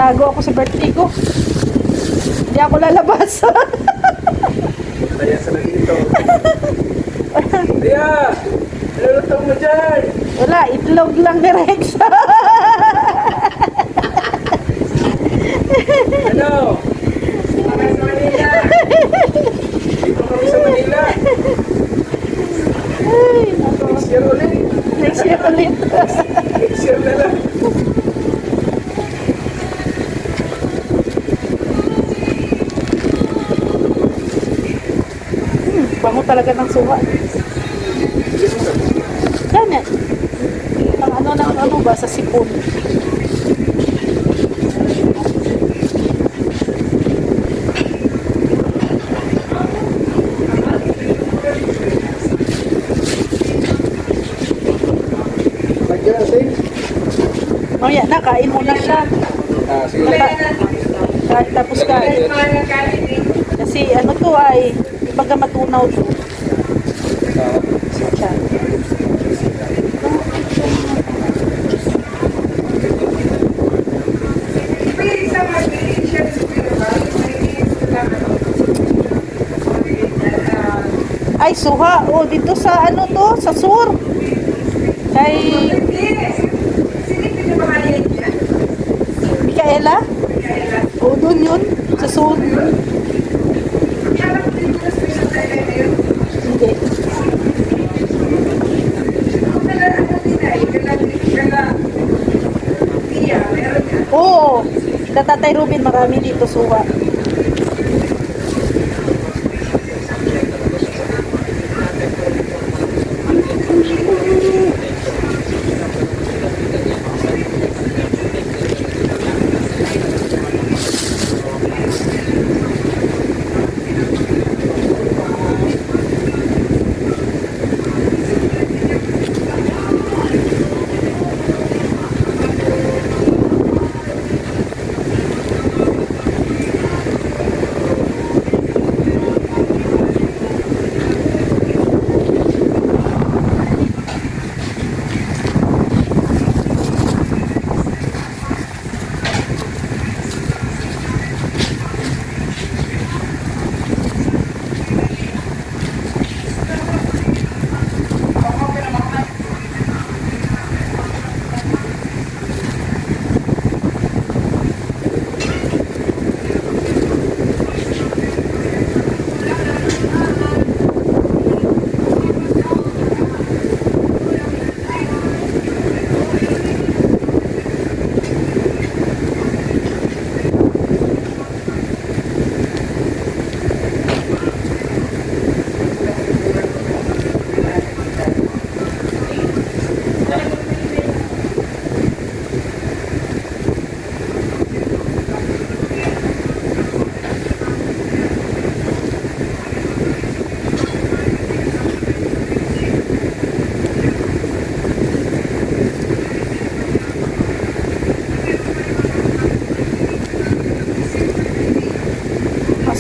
Tatago ako sa birthday ko. Hindi ako lalabas. Kaya sa dito. Ria! Nalulutong mo dyan! Wala, itlog lang ni Rex. Ano? Kami sa Manila! Dito kami sa Manila! Ay, nako. Next year ulit! Next year ulit. Next year na lang! Bango talaga ng suha. Yan eh. Ang ano ba sa sipon. Lagyan natin. Mamaya na, kain mo na siya. Sige. Tapos kain. Kasi ano to ay, baga matunaw to. Siya. Ay, suha. O, dito sa ano to, sa sur. Kay Mikaela? O, dun yun. Sa sur. Hindi. Oo. Sa Tatay Ruben, marami dito suha.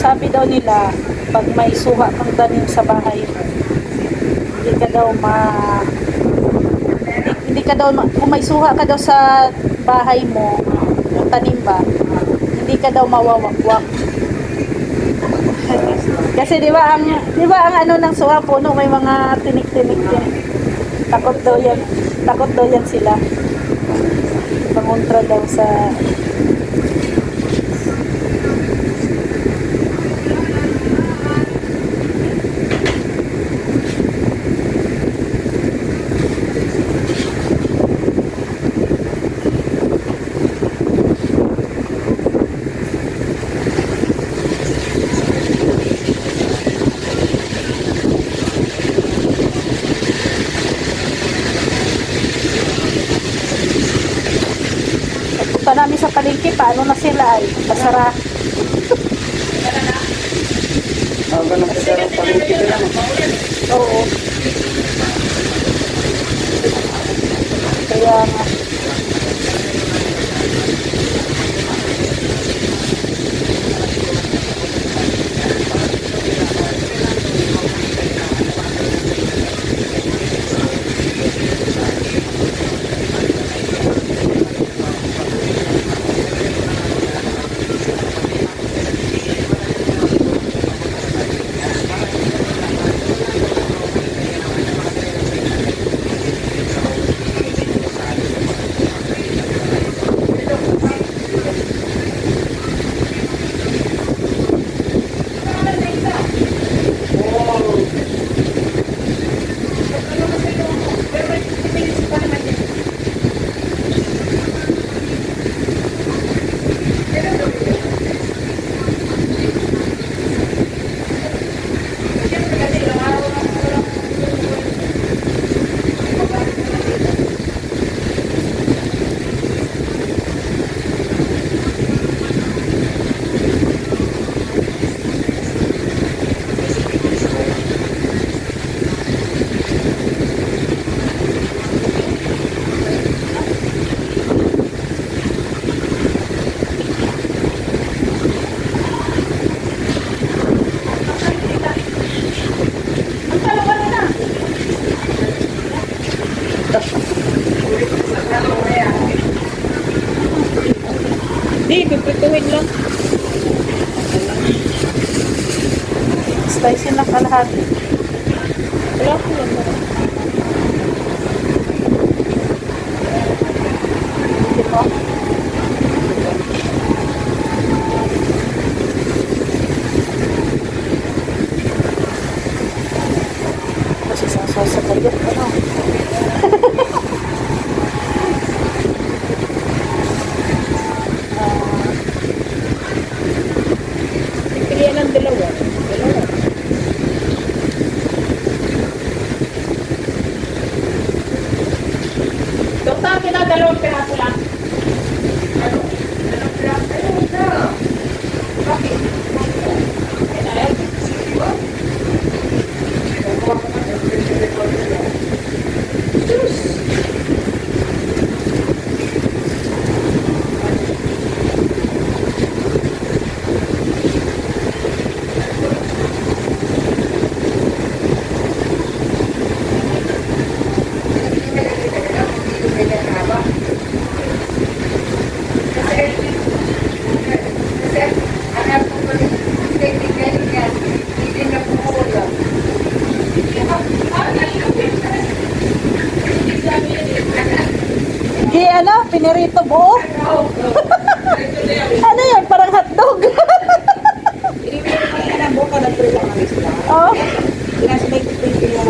Sabi daw nila, pag may suha kang tanim sa bahay mo, hindi ka daw hindi ka daw, kung may suha ka daw sa bahay mo, yung tanim ba, hindi ka daw mawawakwak. Kasi di ba ang ano ng suha puno, may mga tinik-tinik din. Takot daw yan sila. Pangontra daw sa namin sa palengke, paano na sila ay masara. Ganun ka sa palengke din naman. Oo. Kaya nga. Hindi, piprituhin lang. Spicy na kalahati. Wala ko lang. Di ba? Kasi sa kayo, ano? Pipilian ng dalawa. Dalawa. Dok, sa akin na dalawang piraso lang. Dalawang piraso. Ayun na. Bakit? Ano? Pinirito buo? Ano yun? Parang hotdog. Iniwala ka ng buka, nagpila ka ng isla. Oh. Pinasabay ko pa yung pila.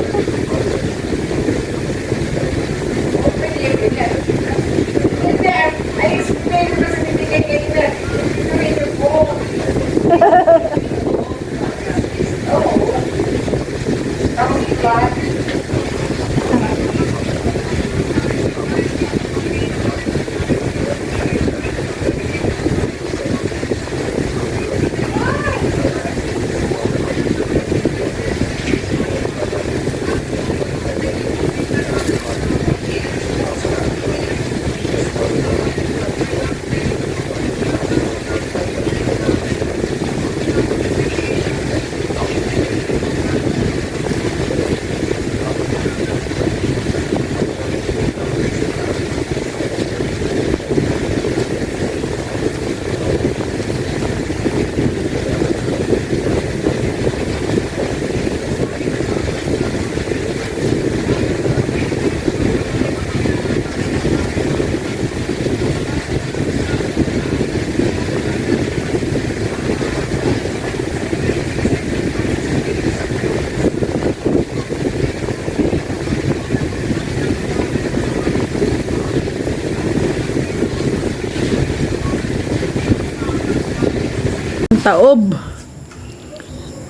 Taob.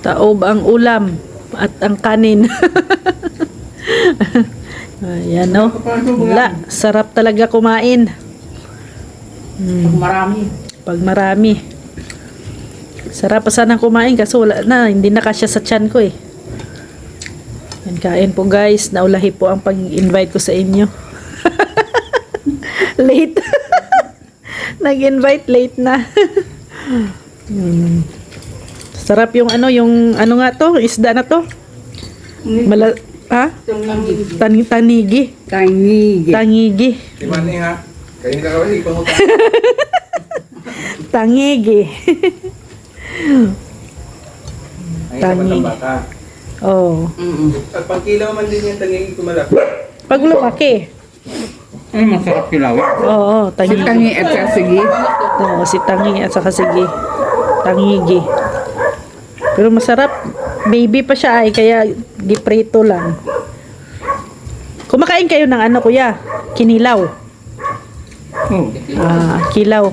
Taob ang ulam at ang kanin. Ayan o. Wala. Sarap talaga kumain. Marami. Pag marami. Sarap pa sanang kumain kasi wala na. Hindi na kasya sa tiyan ko eh. Yan, kain po guys. Naulahi po ang pag-invite ko sa inyo. Late. Nag-invite late na. Sarap yung ano nga to, isda na to. Ha? Tanigi. Tangigi. Di ba niya ha? Kayo na kawali, pangutan. Tangigi. Ay, naman ng bata. Oh. At pag kilaw man din yung tanging kumalap. Pag lumaki. Ay, masarap kilaw. Oo, tangigi. Tangi at sasigi. Oo, si Tangi at saka sige. Tangigi. Pero masarap. Baby pa siya ay kaya giprito lang. Kumakain kayo ng ano kuya? Kinilaw. Oh. Kilaw.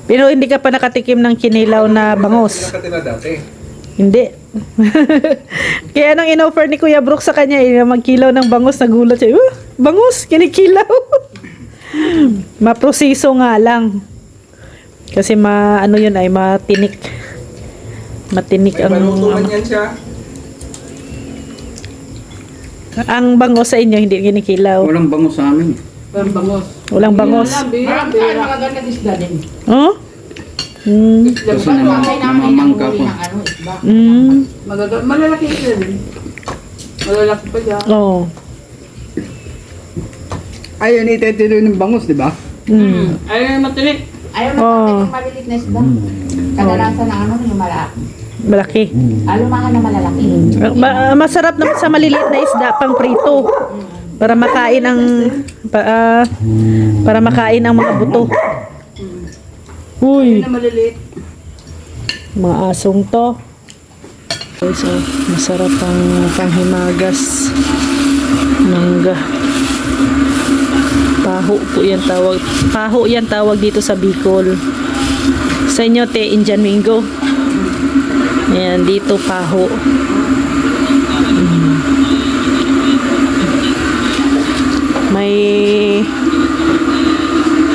Pero hindi ka pa nakatikim ng kinilaw na bangos. Nakatira dati. Hindi. Kaya nang in-offer ni Kuya Brooke sa kanya, magkilaw ng bangus, nagulat siya. Bangus, kinikilaw. Maproseso nga lang. Kasi ano yun ay matinik. Matinik May ang malutuan yan siya. ang bangus sa inyo, hindi kinikilaw. Walang bango sa amin. Walang bangus. Marami tayo mga ganyan isda din. Oh? Kasi namamangka ko. Malalaki isda din. Malalaki pa dyan. Oh. Ayun, itetilo ng bangus, di ba? Ayaw na matinik. Ayaw Oh. na yung maliliit na isda. Kadalasan ng ano, yung malaki. Malaki. Alumahan na malalaki. Masarap naman sa maliliit na isda pang prito. Para makain ang para makain ang mga buto. Uy, Na maliliit. mga asong to. Okay, so masarap ang panghimagas. Mangga. Paho po yan tawag. Paho yan tawag dito sa Bicol. Sa inyo te Indian Mingo. Ayan, dito paho.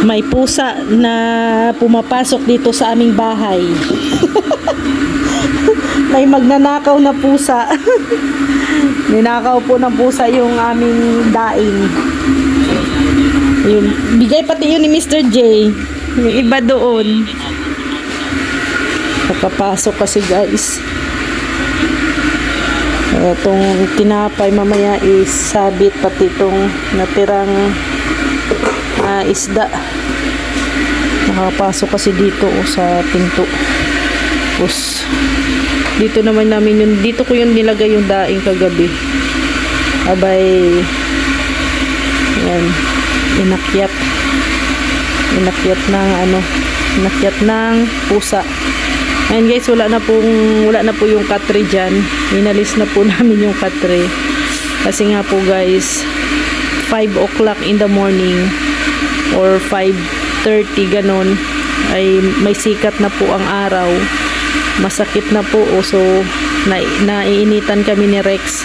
May pusa na pumapasok dito sa aming bahay. May magnanakaw na pusa. Ninakaw po ng pusa yung aming daing. Yung, bigay pati yun ni Mr. J. Yung iba doon. Nakapasok kasi guys. Itong tinapay mamaya is sabit pati itong natirang isda. Nakapasok kasi dito sa pinto. Tapos dito naman namin yun, dito ko yung nilagay yung daing kagabi. Abay yan, inakyat ng pusa. Ayan guys, wala na po yung katre dyan. Inalis na po namin yung katre. Kasi nga po guys, 5 o'clock in the morning or 5:30 ganon ay may sikat na po ang araw. Masakit na po. So, naiinitan kami ni Rex.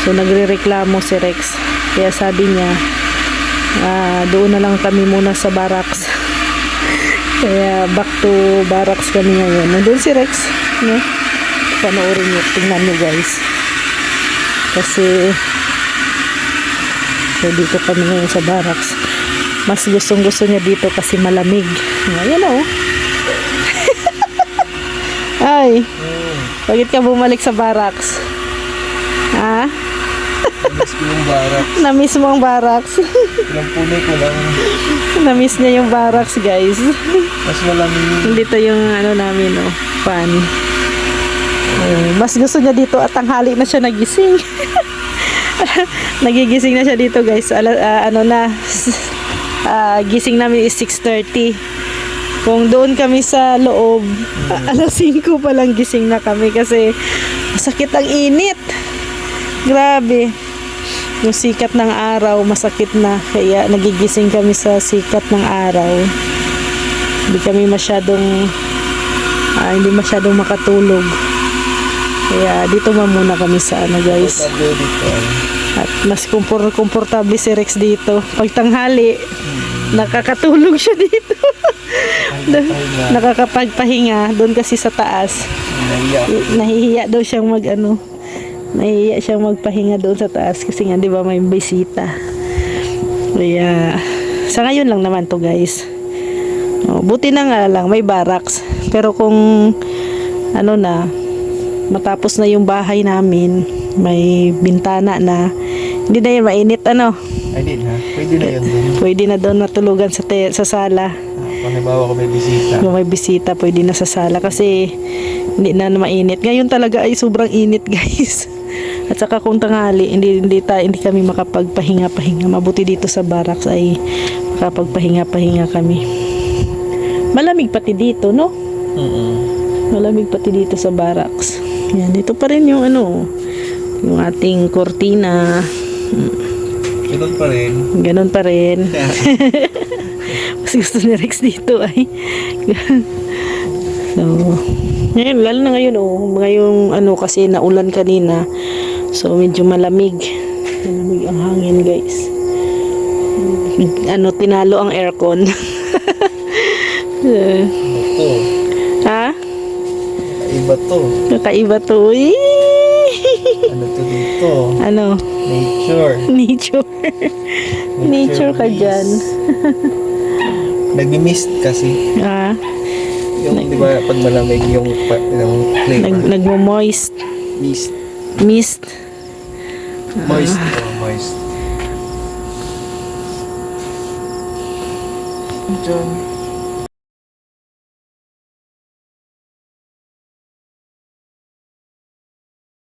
So, nagrereklamo si Rex. Kaya sabi niya, doon na lang kami muna sa barracks. Kaya back to barracks kami ngayon. Nandun si Rex. No? Panoorin niyo. Tingnan niyo guys. Kasi so dito kami ngayon sa barracks. Mas gustong gusto niya dito kasi malamig. Ayan o. Ay. Bakit ka bumalik sa barracks? Ha? Miss ko yung barracks. Na-miss mo ang barracks. Ilang puno ko lang. Na-miss niya yung barracks guys. Mas malamig. Dito yung ano namin, oh, fan. Mas gusto niya dito at tanghali na siya nagising. Nagigising na siya dito guys. Gising namin is 6:30. Kung doon kami sa loob, alas 5 pa lang gising na kami kasi masakit ang init. Grabe. Yung sikat ng araw, masakit na. Kaya nagigising kami sa sikat ng araw. Hindi kami masyadong makatulog. Kaya dito muna kami sa ano guys. At mas komportable si Rex dito. Pag tanghali, nakakatulog siya dito. Nakakapagpahinga doon kasi sa taas. Nahihiya daw siyang nahihiya siyang magpahinga doon sa taas kasi nga 'di ba may bisita. Kaya sa ngayon lang naman to guys. Buti na nga lang may barracks. Pero kung matapos na yung bahay namin, may bintana na, hindi na yun mainit Ay din ha? Pwede na yun dun. pwede na doon natulugan sa sala. Kung halimbawa ko may bisita. Kung may bisita, pwede na sa sala kasi hindi na mainit. Ngayon talaga ay sobrang init guys. At saka kung tanghali, hindi kami makapagpahinga-pahinga. Mabuti dito sa barracks ay makapagpahinga-pahinga kami. Malamig pati dito, no? Malamig pati dito sa barracks. Yan, dito pa rin yung yung ating kortina. Ganun pa rin. Ganon pa rin. Mas gusto ni Rex dito ay. So, ngayon, lalo na ngayon ngayong kasi naulan kanina. So, medyo malamig. Malamig ang hangin, guys. Tinalo ang aircon. Ito. Ha? Iba to. Kakaiba to. Ano to dito? Ano? Nature. Nature. Nature ka dyan. Nag-mist kasi. Yung di ba pag malamig yung flavor. Nagmo-moist. Mist. Mist. Moist. Oh, moist. Diyan.